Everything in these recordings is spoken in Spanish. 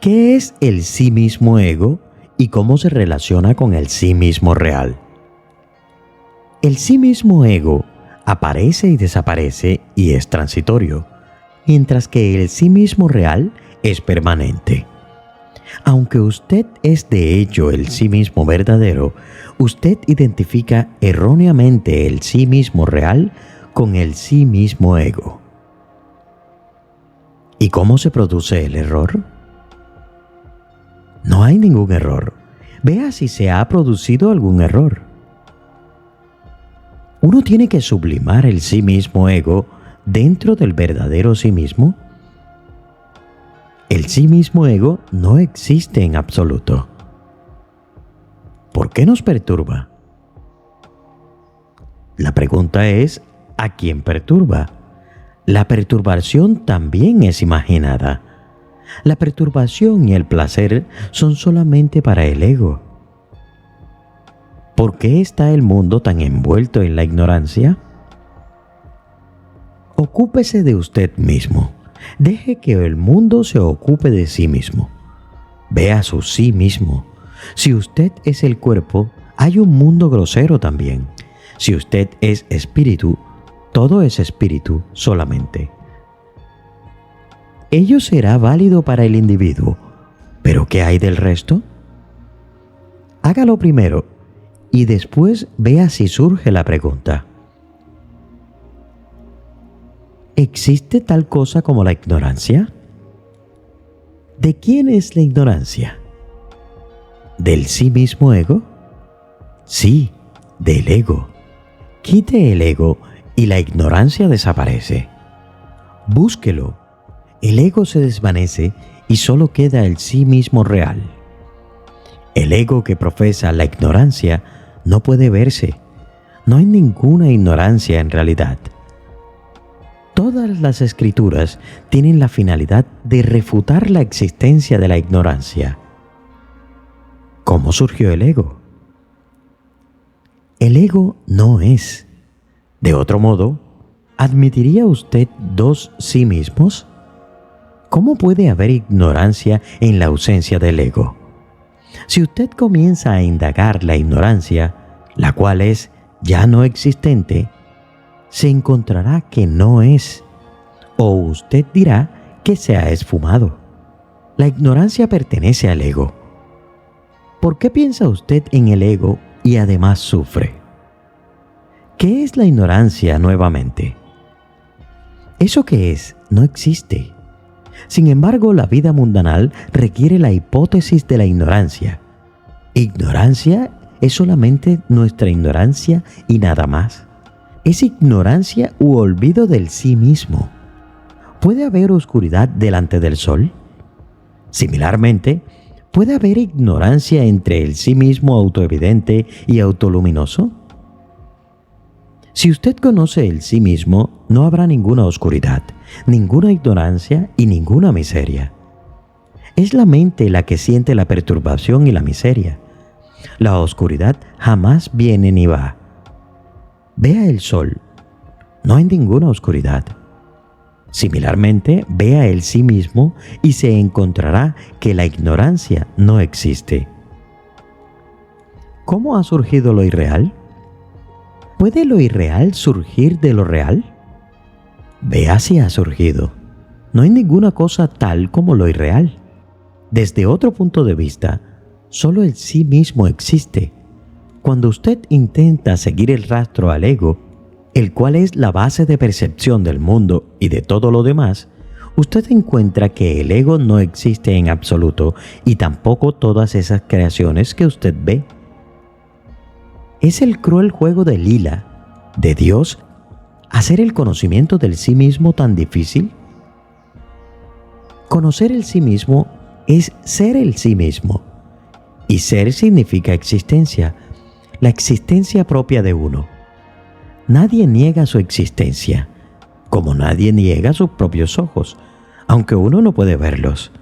¿Qué es el sí mismo ego y cómo se relaciona con el sí mismo real? El sí mismo ego aparece y desaparece y es transitorio, mientras que el sí mismo real es permanente. Aunque usted es de hecho el sí mismo verdadero, usted identifica erróneamente el sí mismo real con el sí mismo ego. ¿Y cómo se produce el error? No hay ningún error. Vea si se ha producido algún error. Uno tiene que sublimar el sí mismo ego dentro del verdadero sí mismo. El sí mismo ego no existe en absoluto. ¿Por qué nos perturba? La pregunta es, ¿a quién perturba? La perturbación también es imaginada. La perturbación y el placer son solamente para el ego. ¿Por qué está el mundo tan envuelto en la ignorancia? Ocúpese de usted mismo. Deje que el mundo se ocupe de sí mismo. Vea su sí mismo. Si usted es el cuerpo, hay un mundo grosero también. Si usted es espíritu, todo es espíritu solamente. Ello será válido para el individuo, pero ¿qué hay del resto? Hágalo primero y después vea si surge la pregunta. ¿Existe tal cosa como la ignorancia? ¿De quién es la ignorancia? ¿Del sí mismo ego? Sí, del ego. Quite el ego y la ignorancia desaparece. Búsquelo. El ego se desvanece y solo queda el sí mismo real. El ego que profesa la ignorancia no puede verse. No hay ninguna ignorancia en realidad. Todas las escrituras tienen la finalidad de refutar la existencia de la ignorancia. ¿Cómo surgió el ego? El ego no es. De otro modo, ¿admitiría usted dos sí mismos? ¿Cómo puede haber ignorancia en la ausencia del ego? Si usted comienza a indagar la ignorancia, la cual es ya no existente, se encontrará que no es, o usted dirá que se ha esfumado. La ignorancia pertenece al ego. ¿Por qué piensa usted en el ego y además sufre? ¿Qué es la ignorancia nuevamente? Eso que es no existe. Sin embargo, la vida mundanal requiere la hipótesis de la ignorancia. Ignorancia es solamente nuestra ignorancia y nada más. Es ignorancia u olvido del sí mismo. ¿Puede haber oscuridad delante del sol? Similarmente, ¿puede haber ignorancia entre el sí mismo autoevidente y autoluminoso? Si usted conoce el sí mismo, no habrá ninguna oscuridad, ninguna ignorancia y ninguna miseria. Es la mente la que siente la perturbación y la miseria. La oscuridad jamás viene ni va. Vea el sol, no hay ninguna oscuridad. Similarmente, vea el sí mismo y se encontrará que la ignorancia no existe. ¿Cómo ha surgido lo irreal? ¿Puede lo irreal surgir de lo real? Vea si ha surgido. No hay ninguna cosa tal como lo irreal. Desde otro punto de vista, solo el sí mismo existe. Cuando usted intenta seguir el rastro al ego, el cual es la base de percepción del mundo y de todo lo demás, usted encuentra que el ego no existe en absoluto y tampoco todas esas creaciones que usted ve. ¿Es el cruel juego de Lila, de Dios, hacer el conocimiento del sí mismo tan difícil? Conocer el sí mismo es ser el sí mismo, y ser significa existencia, la existencia propia de uno. Nadie niega su existencia, como nadie niega sus propios ojos, aunque uno no puede verlos.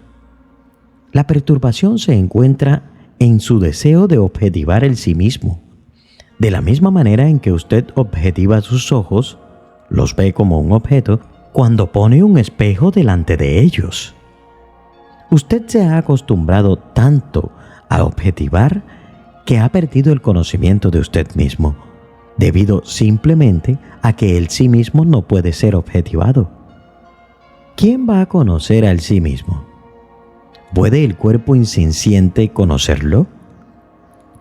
La perturbación se encuentra en su deseo de objetivar el sí mismo. De la misma manera en que usted objetiva sus ojos, los ve como un objeto, cuando pone un espejo delante de ellos. Usted se ha acostumbrado tanto a objetivar que ha perdido el conocimiento de usted mismo, debido simplemente a que el sí mismo no puede ser objetivado. ¿Quién va a conocer al sí mismo? ¿Puede el cuerpo insenciente conocerlo?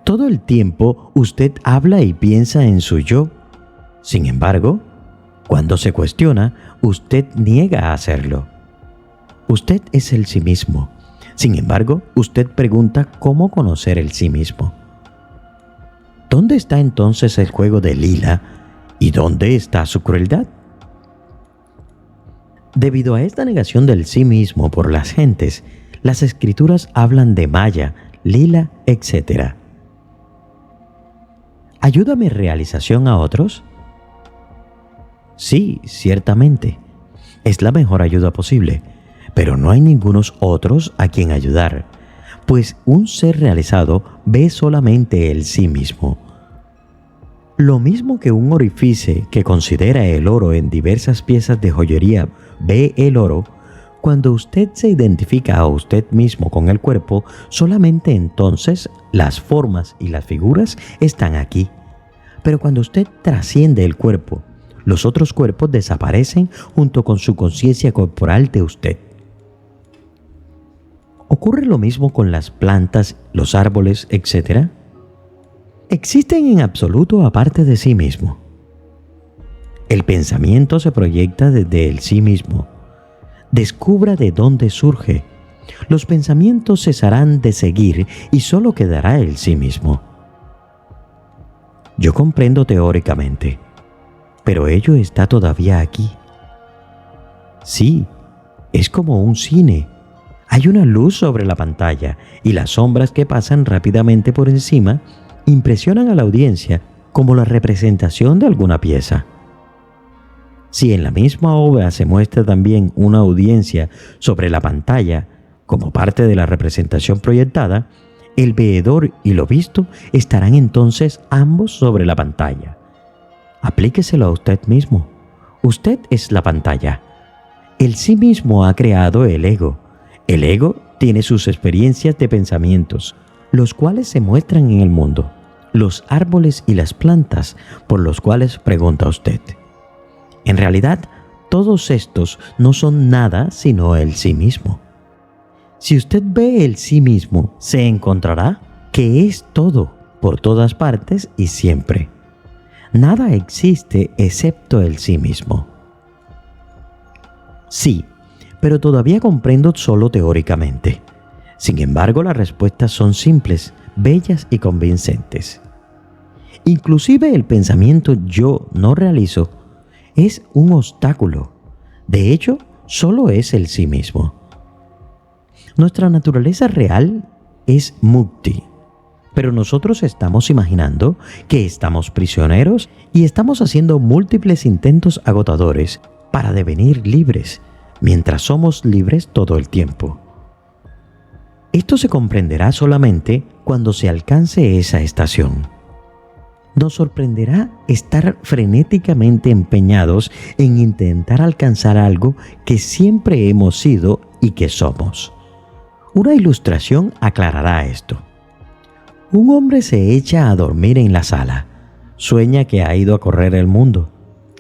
Todo el tiempo usted habla y piensa en su yo. Sin embargo, cuando se cuestiona, usted niega a hacerlo. Usted es el sí mismo. Sin embargo, usted pregunta cómo conocer el sí mismo. ¿Dónde está entonces el juego de Lila y dónde está su crueldad? Debido a esta negación del sí mismo por las gentes, las escrituras hablan de Maya, Lila, etc. ¿Ayuda mi realización a otros? Sí, ciertamente. Es la mejor ayuda posible, pero no hay ningunos otros a quien ayudar, pues un ser realizado ve solamente el sí mismo. Lo mismo que un orífice que considera el oro en diversas piezas de joyería ve el oro, cuando usted se identifica a usted mismo con el cuerpo, solamente entonces las formas y las figuras están aquí. Pero cuando usted trasciende el cuerpo, los otros cuerpos desaparecen junto con su conciencia corporal de usted. ¿Ocurre lo mismo con las plantas, los árboles, etc.? ¿Existen en absoluto aparte de sí mismo? El pensamiento se proyecta desde el sí mismo. Descubra de dónde surge. Los pensamientos cesarán de seguir y solo quedará el sí mismo. Yo comprendo teóricamente, pero ello está todavía aquí. Sí, es como un cine. Hay una luz sobre la pantalla y las sombras que pasan rápidamente por encima impresionan a la audiencia como la representación de alguna pieza. Si en la misma obra se muestra también una audiencia sobre la pantalla como parte de la representación proyectada, el veedor y lo visto estarán entonces ambos sobre la pantalla. Aplíqueselo a usted mismo. Usted es la pantalla. El sí mismo ha creado el ego. El ego tiene sus experiencias de pensamientos, los cuales se muestran en el mundo, los árboles y las plantas por los cuales pregunta usted. En realidad, todos estos no son nada sino el sí mismo. Si usted ve el sí mismo, se encontrará que es todo, por todas partes y siempre. Nada existe excepto el sí mismo. Sí, pero todavía comprendo solo teóricamente. Sin embargo, las respuestas son simples, bellas y convincentes. Inclusive el pensamiento yo no realizo es un obstáculo. De hecho, solo es el sí mismo. Nuestra naturaleza real es mukti, pero nosotros estamos imaginando que estamos prisioneros y estamos haciendo múltiples intentos agotadores para devenir libres, mientras somos libres todo el tiempo. Esto se comprenderá solamente cuando se alcance esa estación. Nos sorprenderá estar frenéticamente empeñados en intentar alcanzar algo que siempre hemos sido y que somos. Una ilustración aclarará esto. Un hombre se echa a dormir en la sala. Sueña que ha ido a correr el mundo,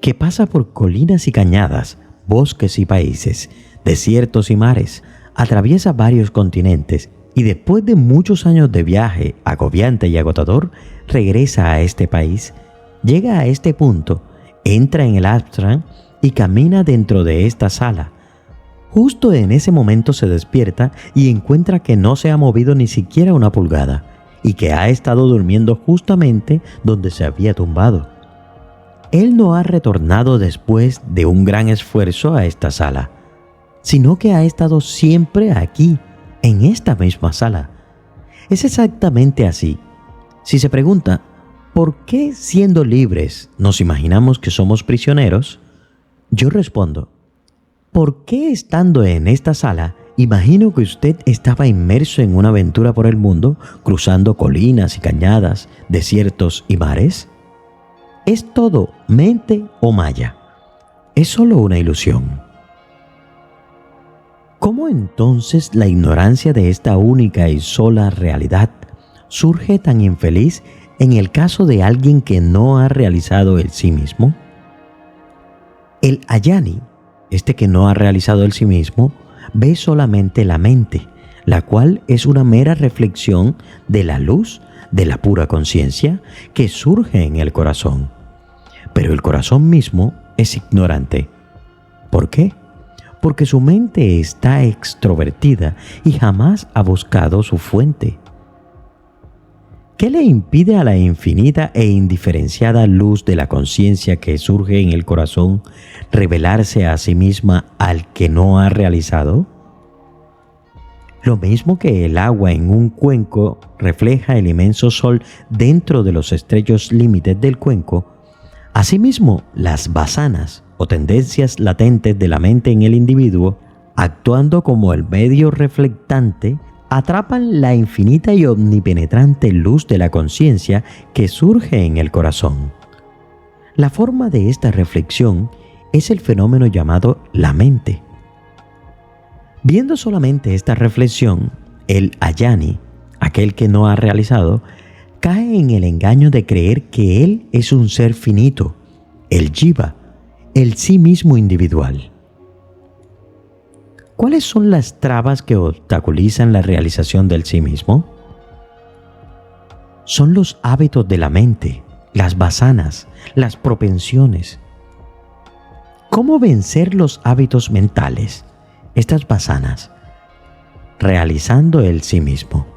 que pasa por colinas y cañadas, bosques y países, desiertos y mares, atraviesa varios continentes y después de muchos años de viaje agobiante y agotador, regresa a este país, llega a este punto, entra en el ashram y camina dentro de esta sala. Justo en ese momento se despierta y encuentra que no se ha movido ni siquiera una pulgada y que ha estado durmiendo justamente donde se había tumbado. Él no ha retornado después de un gran esfuerzo a esta sala, sino que ha estado siempre aquí, en esta misma sala. Es exactamente así. Si se pregunta, ¿por qué siendo libres nos imaginamos que somos prisioneros? Yo respondo, ¿por qué estando en esta sala imagino que usted estaba inmerso en una aventura por el mundo, cruzando colinas y cañadas, desiertos y mares? ¿Es todo mente o maya? Es solo una ilusión. ¿Cómo entonces la ignorancia de esta única y sola realidad surge tan infeliz en el caso de alguien que no ha realizado el sí mismo? El ayani, este que no ha realizado el sí mismo, ve solamente la mente, la cual es una mera reflexión de la luz de la pura conciencia que surge en el corazón. Pero el corazón mismo es ignorante. ¿Por qué? Porque su mente está extrovertida y jamás ha buscado su fuente. ¿Qué le impide a la infinita e indiferenciada luz de la conciencia que surge en el corazón revelarse a sí misma al que no ha realizado? Lo mismo que el agua en un cuenco refleja el inmenso sol dentro de los estrechos límites del cuenco, asimismo las vasanas o tendencias latentes de la mente en el individuo, actuando como el medio reflectante, atrapan la infinita y omnipenetrante luz de la conciencia que surge en el corazón. La forma de esta reflexión es el fenómeno llamado la mente. Viendo solamente esta reflexión, el ayani, aquel que no ha realizado, cae en el engaño de creer que él es un ser finito, el jiva, el sí mismo individual. ¿Cuáles son las trabas que obstaculizan la realización del sí mismo? Son los hábitos de la mente, las vasanas, las propensiones. ¿Cómo vencer los hábitos mentales, estas vasanas? Realizando el sí mismo.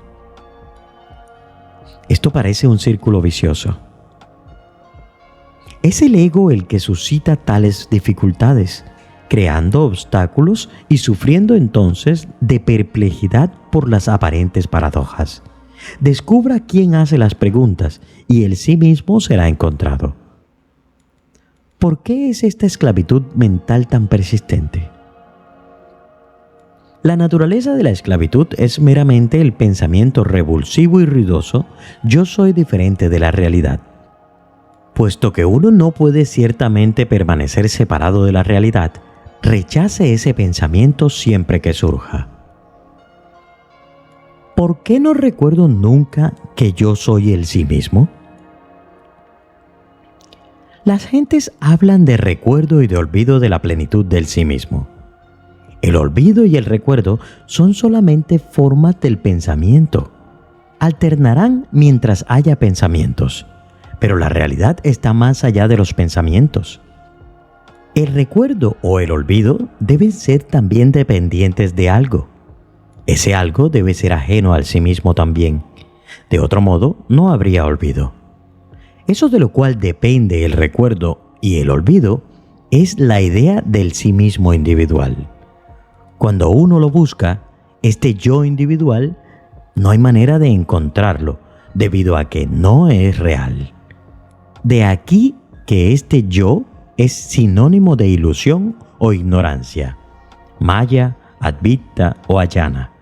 Esto parece un círculo vicioso. Es el ego el que suscita tales dificultades, creando obstáculos y sufriendo entonces de perplejidad por las aparentes paradojas. Descubra quién hace las preguntas y el sí mismo será encontrado. ¿Por qué es esta esclavitud mental tan persistente? La naturaleza de la esclavitud es meramente el pensamiento revulsivo y ruidoso «yo soy diferente de la realidad». Puesto que uno no puede ciertamente permanecer separado de la realidad, rechace ese pensamiento siempre que surja. ¿Por qué no recuerdo nunca que yo soy el sí mismo? Las gentes hablan de recuerdo y de olvido de la plenitud del sí mismo. El olvido y el recuerdo son solamente formas del pensamiento. Alternarán mientras haya pensamientos, pero la realidad está más allá de los pensamientos. El recuerdo o el olvido deben ser también dependientes de algo. Ese algo debe ser ajeno al sí mismo también. De otro modo, no habría olvido. Eso de lo cual depende el recuerdo y el olvido es la idea del sí mismo individual. Cuando uno lo busca, este yo individual, no hay manera de encontrarlo debido a que no es real. De aquí que este yo es sinónimo de ilusión o ignorancia, maya, advita o ayana.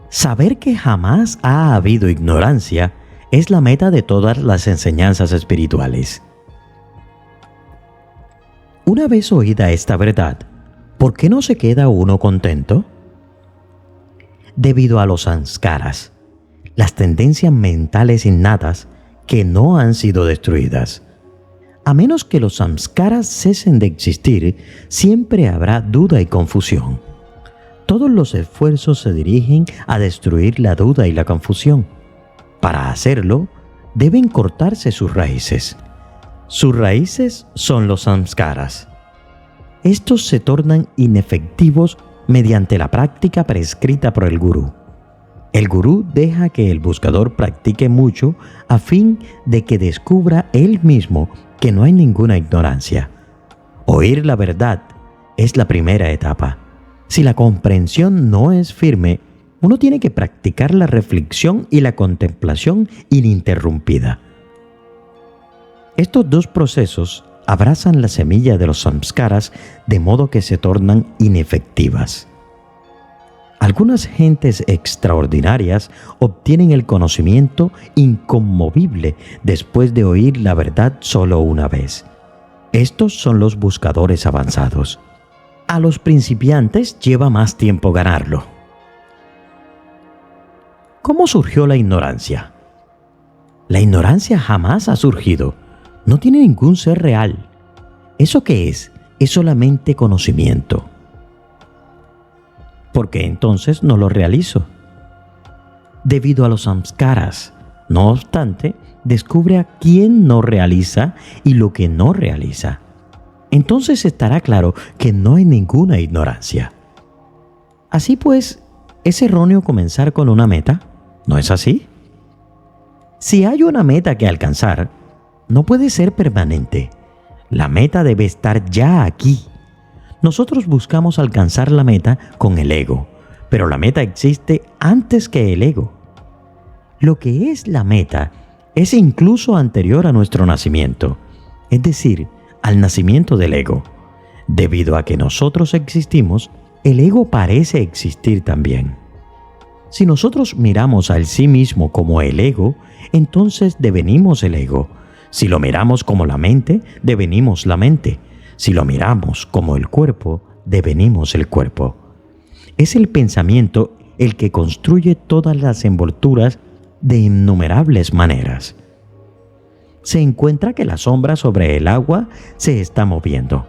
Saber que jamás ha habido ignorancia es la meta de todas las enseñanzas espirituales. Una vez oída esta verdad, ¿por qué no se queda uno contento? Debido a los samskaras, las tendencias mentales innatas que no han sido destruidas. A menos que los samskaras cesen de existir, siempre habrá duda y confusión. Todos los esfuerzos se dirigen a destruir la duda y la confusión. Para hacerlo, deben cortarse sus raíces. Sus raíces son los samskaras. Estos se tornan inefectivos mediante la práctica prescrita por el gurú. El gurú deja que el buscador practique mucho a fin de que descubra él mismo que no hay ninguna ignorancia. Oír la verdad es la primera etapa. Si la comprensión no es firme, uno tiene que practicar la reflexión y la contemplación ininterrumpida. Estos dos procesos abrazan la semilla de los samskaras de modo que se tornan inefectivas. Algunas gentes extraordinarias obtienen el conocimiento inconmovible después de oír la verdad solo una vez. Estos son los buscadores avanzados. a los principiantes lleva más tiempo ganarlo. ¿Cómo surgió la ignorancia? La ignorancia jamás ha surgido. No tiene ningún ser real. ¿Eso qué es? Es solamente conocimiento. ¿Por qué entonces no lo realizo? Debido a los samskaras. No obstante, descubre a quién no realiza y lo que no realiza. Entonces estará claro que no hay ninguna ignorancia. Así pues, ¿es erróneo comenzar con una meta? ¿No es así? Si hay una meta que alcanzar, no puede ser permanente. La meta debe estar ya aquí. Nosotros buscamos alcanzar la meta con el ego, pero la meta existe antes que el ego. Lo que es la meta es incluso anterior a nuestro nacimiento, es decir, al nacimiento del ego. Debido a que nosotros existimos, el ego parece existir también. Si nosotros miramos al sí mismo como el ego, entonces devenimos el ego. Si lo miramos como la mente, devenimos la mente. Si lo miramos como el cuerpo, devenimos el cuerpo. Es el pensamiento el que construye todas las envolturas de innumerables maneras. Se encuentra que la sombra sobre el agua se está moviendo.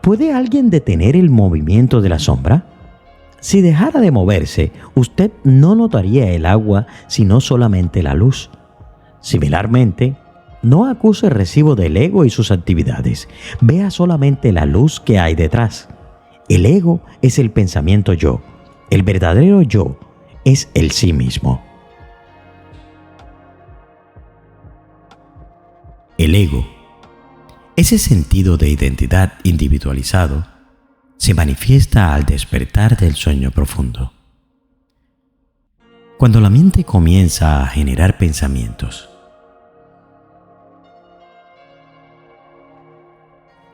¿Puede alguien detener el movimiento de la sombra? Si dejara de moverse, usted no notaría el agua, sino solamente la luz. Similarmente, no acuse el recibo del ego y sus actividades. Vea solamente la luz que hay detrás. El ego es el pensamiento yo. El verdadero yo es el sí mismo. El ego, ese sentido de identidad individualizado, se manifiesta al despertar del sueño profundo. Cuando la mente comienza a generar pensamientos,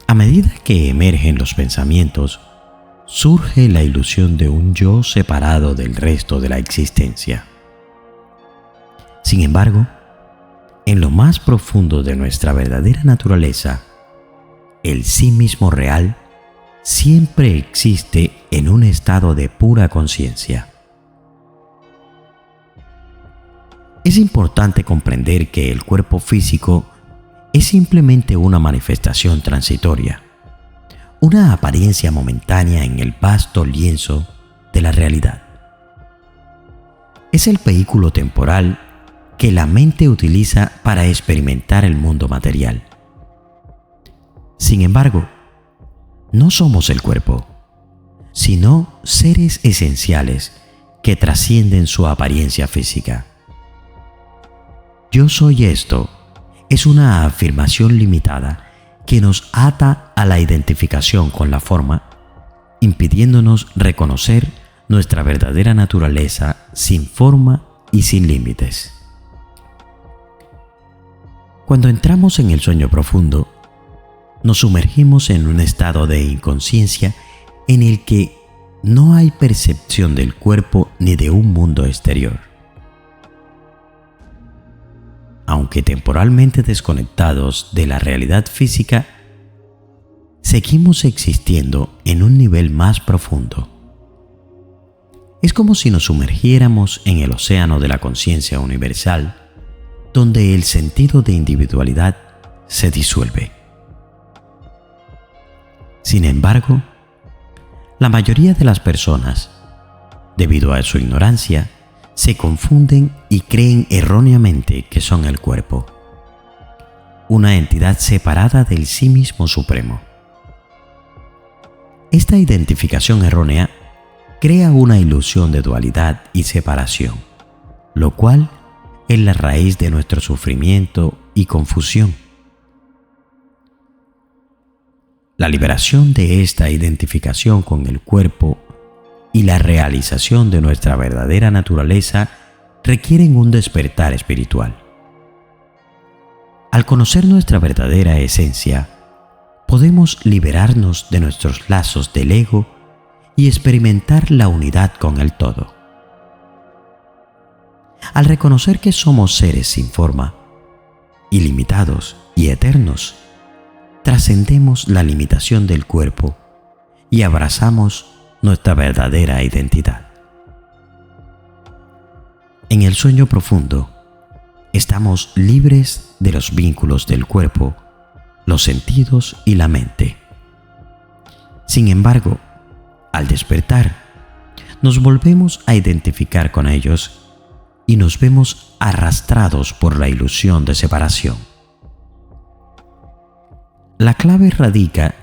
a medida que emergen los pensamientos, surge la ilusión de un yo separado del resto de la existencia. Sin embargo, en lo más profundo de nuestra verdadera naturaleza, el sí mismo real siempre existe en un estado de pura conciencia. Es importante comprender que el cuerpo físico es simplemente una manifestación transitoria, una apariencia momentánea en el vasto lienzo de la realidad. Es el vehículo temporal que la mente utiliza para experimentar el mundo material. Sin embargo, no somos el cuerpo, sino seres esenciales que trascienden su apariencia física. Yo soy esto es una afirmación limitada que nos ata a la identificación con la forma, impidiéndonos reconocer nuestra verdadera naturaleza sin forma y sin límites. Cuando entramos en el sueño profundo, nos sumergimos en un estado de inconsciencia en el que no hay percepción del cuerpo ni de un mundo exterior. Aunque temporalmente desconectados de la realidad física, seguimos existiendo en un nivel más profundo. Es como si nos sumergiéramos en el océano de la conciencia universal, donde el sentido de individualidad se disuelve. Sin embargo, la mayoría de las personas, debido a su ignorancia, se confunden y creen erróneamente que son el cuerpo, una entidad separada del sí mismo supremo. Esta identificación errónea crea una ilusión de dualidad y separación, lo cual es la raíz de nuestro sufrimiento y confusión. La liberación de esta identificación con el cuerpo y la realización de nuestra verdadera naturaleza requieren un despertar espiritual. Al conocer nuestra verdadera esencia, podemos liberarnos de nuestros lazos del ego y experimentar la unidad con el todo. Al reconocer que somos seres sin forma, ilimitados y eternos, trascendemos la limitación del cuerpo y abrazamos nuestra verdadera identidad. En el sueño profundo, estamos libres de los vínculos del cuerpo, los sentidos y la mente. Sin embargo, al despertar, nos volvemos a identificar con ellos y nos vemos arrastrados por la ilusión de separación. La clave radica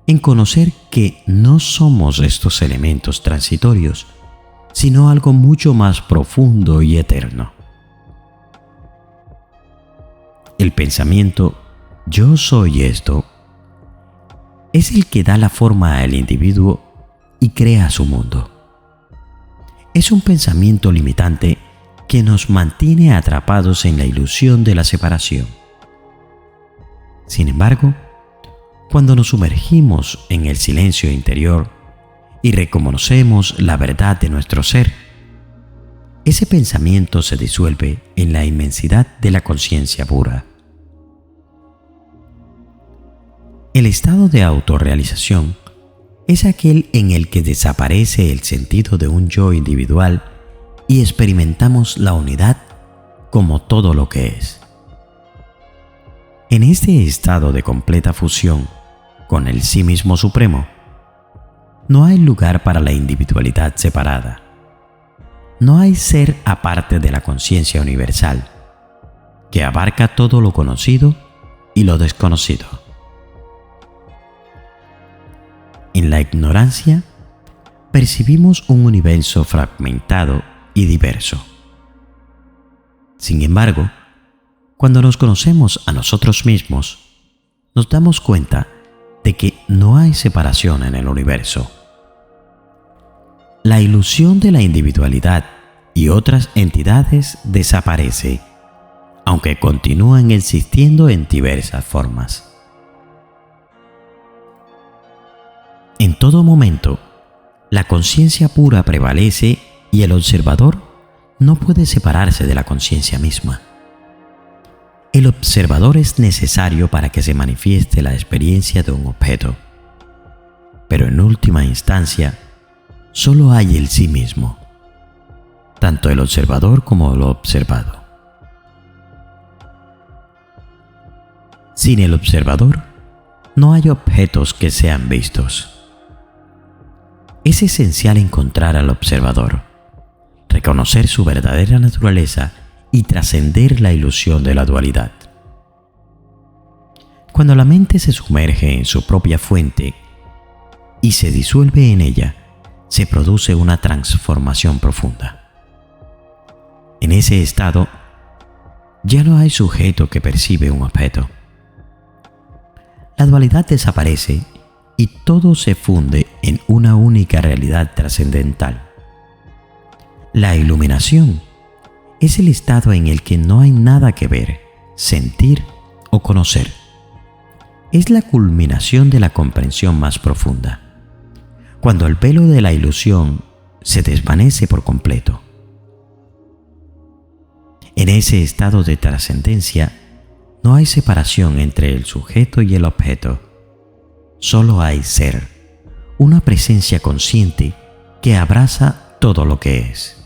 en conocer que no somos estos elementos transitorios, sino algo mucho más profundo y eterno. El pensamiento «yo soy esto» es el que da la forma al individuo y crea su mundo. Es un pensamiento limitante que nos mantiene atrapados en la ilusión de la separación. Sin embargo, cuando nos sumergimos en el silencio interior y reconocemos la verdad de nuestro ser, ese pensamiento se disuelve en la inmensidad de la conciencia pura. El estado de autorrealización es aquel en el que desaparece el sentido de un yo individual y experimentamos la unidad como todo lo que es. En este estado de completa fusión con el sí mismo supremo, no hay lugar para la individualidad separada. No hay ser aparte de la conciencia universal, que abarca todo lo conocido y lo desconocido. En la ignorancia, percibimos un universo fragmentado y diverso. Sin embargo, cuando nos conocemos a nosotros mismos, nos damos cuenta de que no hay separación en el universo. La ilusión de la individualidad y otras entidades desaparece, aunque continúan existiendo en diversas formas. En todo momento, la conciencia pura prevalece y el observador no puede separarse de la conciencia misma. El observador es necesario para que se manifieste la experiencia de un objeto, pero en última instancia, solo hay el sí mismo, tanto el observador como lo observado. Sin el observador, no hay objetos que sean vistos. Es esencial encontrar al observador, reconocer su verdadera naturaleza y trascender la ilusión de la dualidad. Cuando la mente se sumerge en su propia fuente y se disuelve en ella, se produce una transformación profunda. En ese estado, ya no hay sujeto que percibe un objeto. La dualidad desaparece y todo se funde en una única realidad trascendental. La iluminación es el estado en el que no hay nada que ver, sentir o conocer. Es la culminación de la comprensión más profunda, cuando el velo de la ilusión se desvanece por completo. En ese estado de trascendencia, no hay separación entre el sujeto y el objeto. Solo hay ser, una presencia consciente que abraza todo lo que es.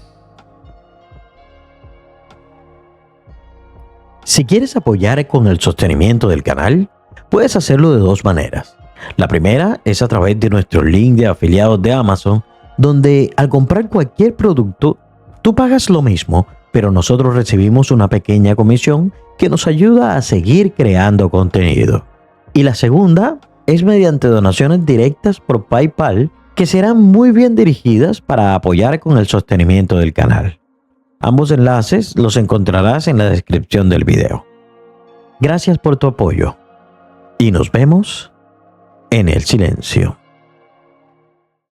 Si quieres apoyar con el sostenimiento del canal, puedes hacerlo de dos maneras. La primera es a través de nuestro link de afiliados de Amazon, donde al comprar cualquier producto, tú pagas lo mismo, pero nosotros recibimos una pequeña comisión que nos ayuda a seguir creando contenido. Y la segunda es mediante donaciones directas por PayPal, que serán muy bien dirigidas para apoyar con el sostenimiento del canal. Ambos enlaces los encontrarás en la descripción del video. Gracias por tu apoyo y nos vemos en el silencio.